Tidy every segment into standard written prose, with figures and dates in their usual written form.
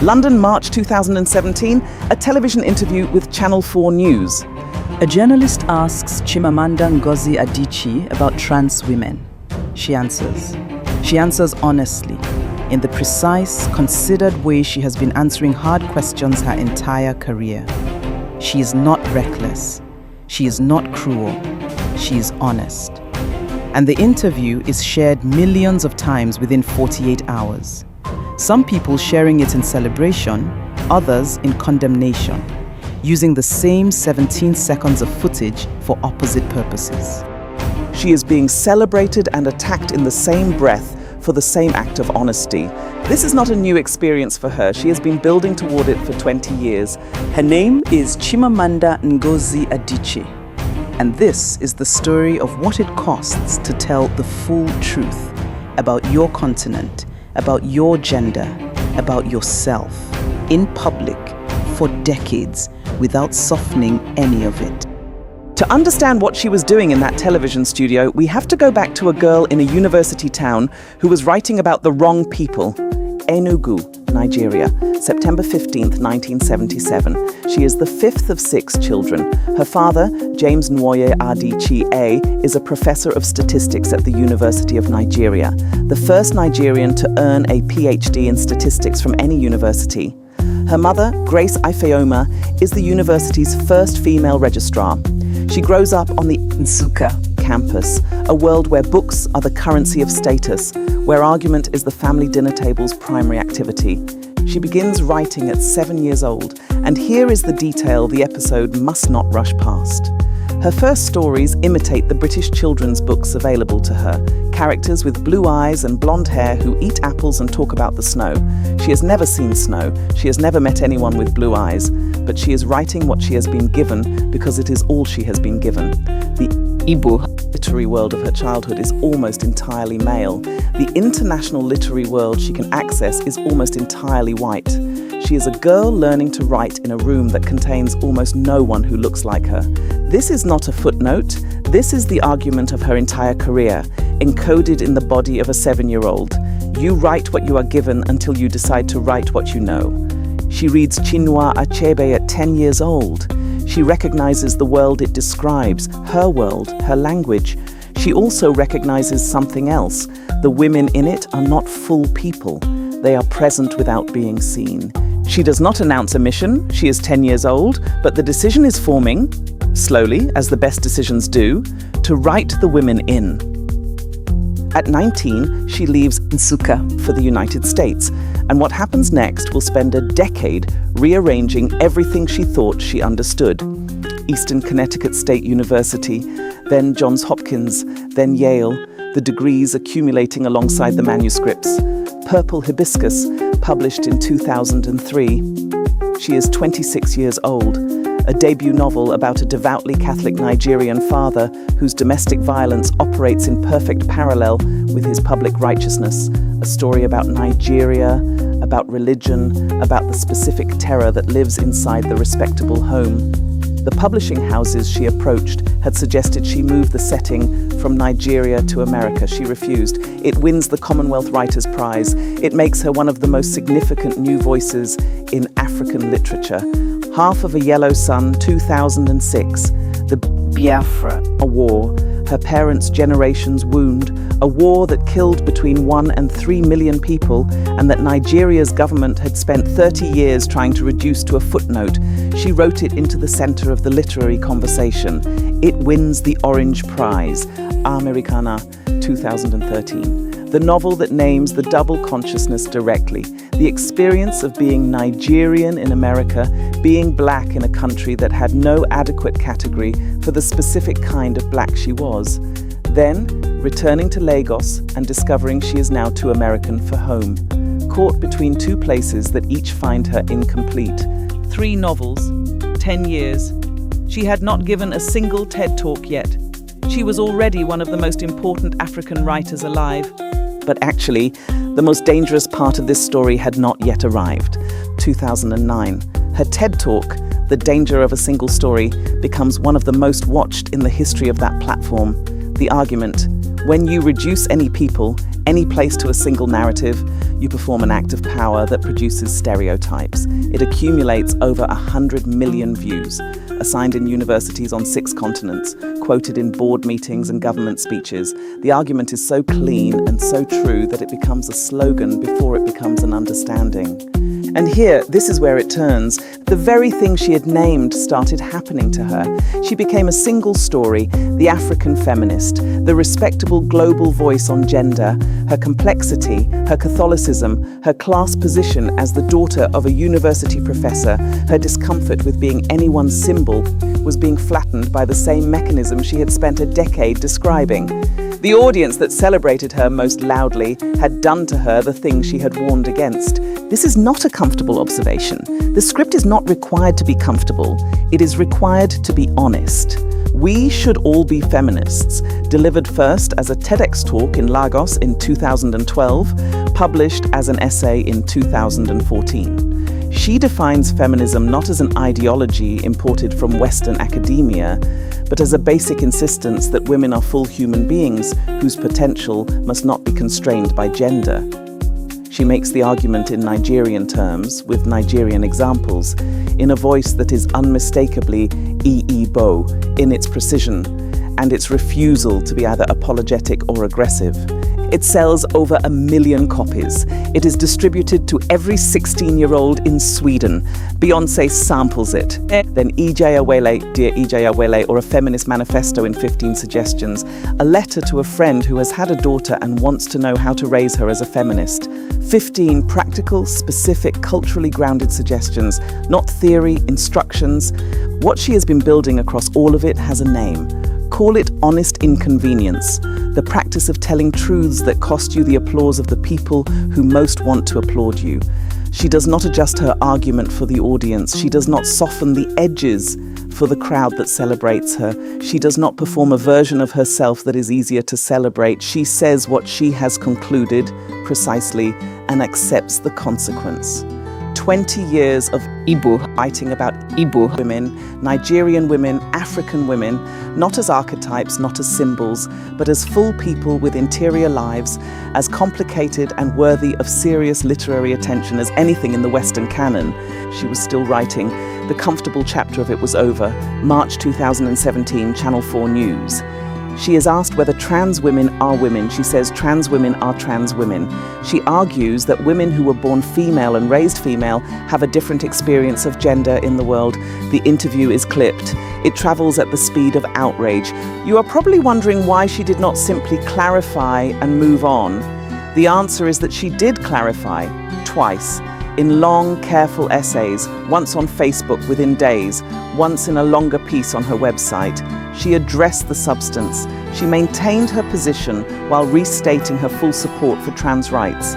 London, March 2017, a television interview with Channel 4 News. A journalist asks Chimamanda Ngozi Adichie about trans women. She answers. She answers honestly, in the precise, considered way she has been answering hard questions her entire career. She is not reckless. She is not cruel. She is honest. And the interview is shared millions of times within 48 hours. Some people sharing it in celebration, others in condemnation, using the same 17 seconds of footage for opposite purposes. She is being celebrated and attacked in the same breath for the same act of honesty. This is not a new experience for her. She has been building toward it for 20 years. Her name is Chimamanda Ngozi Adichie, and this is the story of what it costs to tell the full truth about your continent, about your gender, about yourself, in public, for decades, without softening any of it. To understand what she was doing in that television studio, we have to go back to a girl in a university town who was writing about the wrong people. Enugu, Nigeria, September 15th, 1977. She is the fifth of 6 children. Her father, James Nwoye Adichie A, is a professor of statistics at the University of Nigeria, the first Nigerian to earn a PhD in statistics from any university. Her mother, Grace Ifeoma, is the university's first female registrar. She grows up on the Nsukka campus, a world where books are the currency of status, where argument is the family dinner table's primary activity. She begins writing at 7 years old, and here is the detail the episode must not rush past. Her first stories imitate the British children's books available to her, characters with blue eyes and blonde hair who eat apples and talk about the snow. She has never seen snow, she has never met anyone with blue eyes, but she is writing what she has been given because it is all she has been given. The Igbo literary world of her childhood is almost entirely male. The international literary world she can access is almost entirely white. She is a girl learning to write in a room that contains almost no one who looks like her. This is not a footnote. This is the argument of her entire career, encoded in the body of a 7-year-old. You write what you are given until you decide to write what you know. She reads Chinua Achebe at 10 years old. She recognizes the world it describes, her world, her language. She also recognizes something else. The women in it are not full people. They are present without being seen. She does not announce a mission. She is 10 years old, but the decision is forming, slowly, as the best decisions do, to write the women in. At 19, she leaves Nsukka for the United States, and what happens next will spend a decade rearranging everything she thought she understood. Eastern Connecticut State University, then Johns Hopkins, then Yale, the degrees accumulating alongside the manuscripts. Purple Hibiscus, published in 2003. She is 26 years old, a debut novel about a devoutly Catholic Nigerian father whose domestic violence operates in perfect parallel with his public righteousness, a story about Nigeria, about religion, about the specific terror that lives inside the respectable home. The publishing houses she approached had suggested she move the setting from Nigeria to America. She refused. It wins the Commonwealth Writers' Prize. It makes her one of the most significant new voices in African literature. Half of a Yellow Sun, 2006. The Biafra War, her parents' generation's wound, a war that killed between 1 and 3 million people and that Nigeria's government had spent 30 years trying to reduce to a footnote. She wrote it into the center of the literary conversation. It wins the Orange Prize, Americana, 2013. The novel that names the double consciousness directly, the experience of being Nigerian in America, being black in a country that had no adequate category for the specific kind of black she was. Then, returning to Lagos and discovering she is now too American for home, caught between 2 places that each find her incomplete. 3 novels, 10 years. She had not given a single TED Talk yet. She was already one of the most important African writers alive. But actually, the most dangerous part of this story had not yet arrived. 2009. Her TED Talk, The Danger of a Single Story, becomes one of the most watched in the history of that platform. The argument, when you reduce any people, any place to a single narrative, you perform an act of power that produces stereotypes. It accumulates over 100 million views, assigned in universities on 6 continents, quoted in board meetings and government speeches. The argument is so clean and so true that it becomes a slogan before it becomes an understanding. And here, this is where it turns. The very thing she had named started happening to her. She became a single story, the African feminist, the respectable global voice on gender, her complexity, her Catholicism, her class position as the daughter of a university professor, her discomfort with being anyone's symbol, was being flattened by the same mechanism she had spent a decade describing. The audience that celebrated her most loudly had done to her the thing she had warned against. This is not a comfortable observation. The script is not required to be comfortable. It is required to be honest. We Should All Be Feminists, delivered first as a TEDx talk in Lagos in 2012, published as an essay in 2014. She defines feminism not as an ideology imported from Western academia, but as a basic insistence that women are full human beings whose potential must not be constrained by gender. She makes the argument in Nigerian terms, with Nigerian examples, in a voice that is unmistakably Igbo in its precision and its refusal to be either apologetic or aggressive. It sells over 1 million copies. It is distributed to every 16-year-old in Sweden. Beyoncé samples it. Then Ijayawele, Dear Ijayawele, or a feminist manifesto in 15 suggestions. A letter to a friend who has had a daughter and wants to know how to raise her as a feminist. 15 practical, specific, culturally grounded suggestions, not theory, instructions. What she has been building across all of it has a name. Call it honest inconvenience, the practice of telling truths that cost you the applause of the people who most want to applaud you. She does not adjust her argument for the audience. She does not soften the edges for the crowd that celebrates her. She does not perform a version of herself that is easier to celebrate. She says what she has concluded precisely and accepts the consequence. 20 years of Igbo writing about Igbo women, Nigerian women, African women, not as archetypes, not as symbols, but as full people with interior lives, as complicated and worthy of serious literary attention as anything in the Western canon. She was still writing. The comfortable chapter of it was over. March 2017, Channel 4 News. She is asked whether trans women are women. She says trans women are trans women. She argues that women who were born female and raised female have a different experience of gender in the world. The interview is clipped. It travels at the speed of outrage. You are probably wondering why she did not simply clarify and move on. The answer is that she did clarify twice. In long, careful essays, once on Facebook within days, once in a longer piece on her website. She addressed the substance. She maintained her position while restating her full support for trans rights.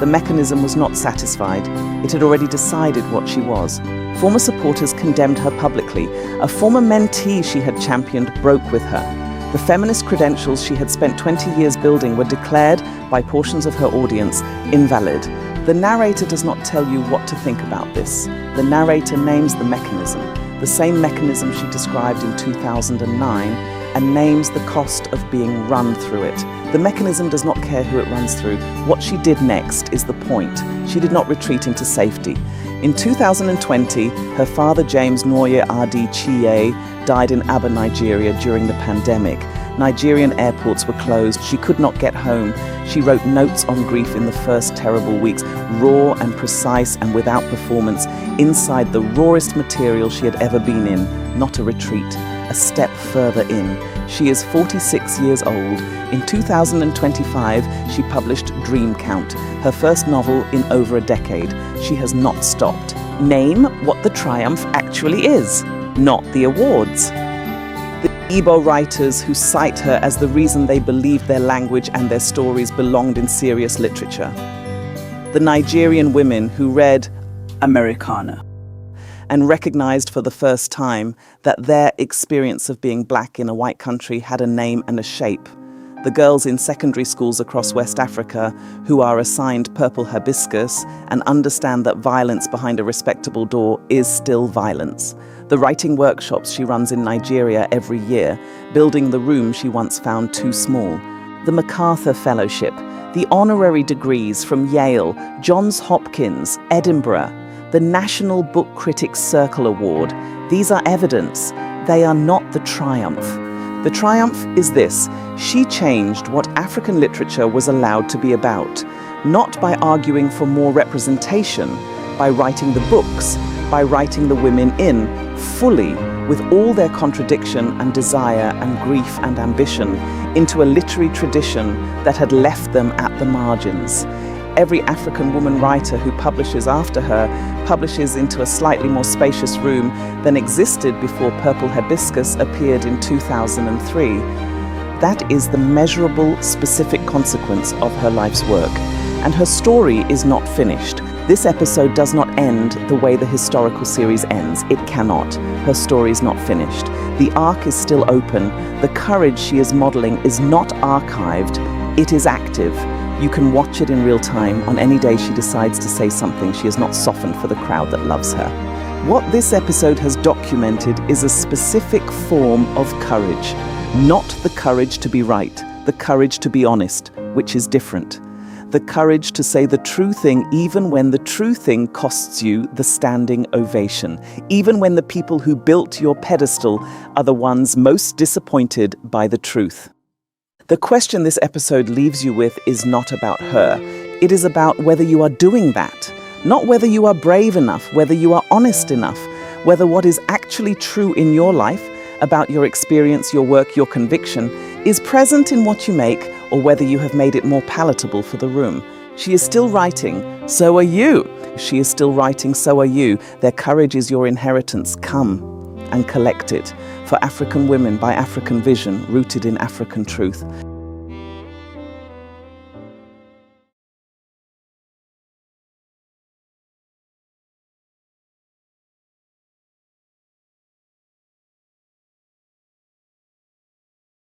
The mechanism was not satisfied. It had already decided what she was. Former supporters condemned her publicly. A former mentee she had championed broke with her. The feminist credentials she had spent 20 years building were declared by portions of her audience invalid. The narrator does not tell you what to think about this. The narrator names the mechanism, the same mechanism she described in 2009, and names the cost of being run through it. The mechanism does not care who it runs through. What she did next is the point. She did not retreat into safety. In 2020, her father, James Ngozi Adichie, died in Aba, Nigeria during the pandemic. Nigerian airports were closed. She could not get home. She wrote notes on grief in the first terrible weeks, raw and precise and without performance, inside the rawest material she had ever been in, not a retreat, a step further in. She is 46 years old. In 2025, she published Dream Count, her first novel in over a decade. She has not stopped. Name what the triumph actually is, not the awards. The Igbo writers who cite her as the reason they believed their language and their stories belonged in serious literature. The Nigerian women who read Americana and recognized for the first time that their experience of being black in a white country had a name and a shape. The girls in secondary schools across West Africa who are assigned purple hibiscus and understand that violence behind a respectable door is still violence. The writing workshops she runs in Nigeria every year, building the room she once found too small. the MacArthur Fellowship, the honorary degrees from Yale, Johns Hopkins, Edinburgh, the National Book Critics Circle Award. These are evidence. They are not the triumph. The triumph is this: she changed what African literature was allowed to be about, not by arguing for more representation, by writing the books, by writing the women in, fully, with all their contradiction and desire and grief and ambition, into a literary tradition that had left them at the margins. Every African woman writer who publishes after her publishes into a slightly more spacious room than existed before Purple Hibiscus appeared in 2003. That is the measurable, specific consequence of her life's work. And her story is not finished. This episode does not end the way the historical series ends. It cannot. Her story is not finished. The arc is still open. The courage she is modeling is not archived. It is active. You can watch it in real time on any day she decides to say something she has not softened for the crowd that loves her. What this episode has documented is a specific form of courage. Not the courage to be right, the courage to be honest, which is different. The courage to say the true thing even when the true thing costs you the standing ovation, even when the people who built your pedestal are the ones most disappointed by the truth. The question this episode leaves you with is not about her. It is about whether you are doing that, not whether you are brave enough, whether you are honest enough, whether what is actually true in your life about your experience, your work, your conviction is present in what you make, or whether you have made it more palatable for the room. She is still writing, so are you. She is still writing, so are you. Their courage is your inheritance. Come and collect it. For African women by African vision, rooted in African truth.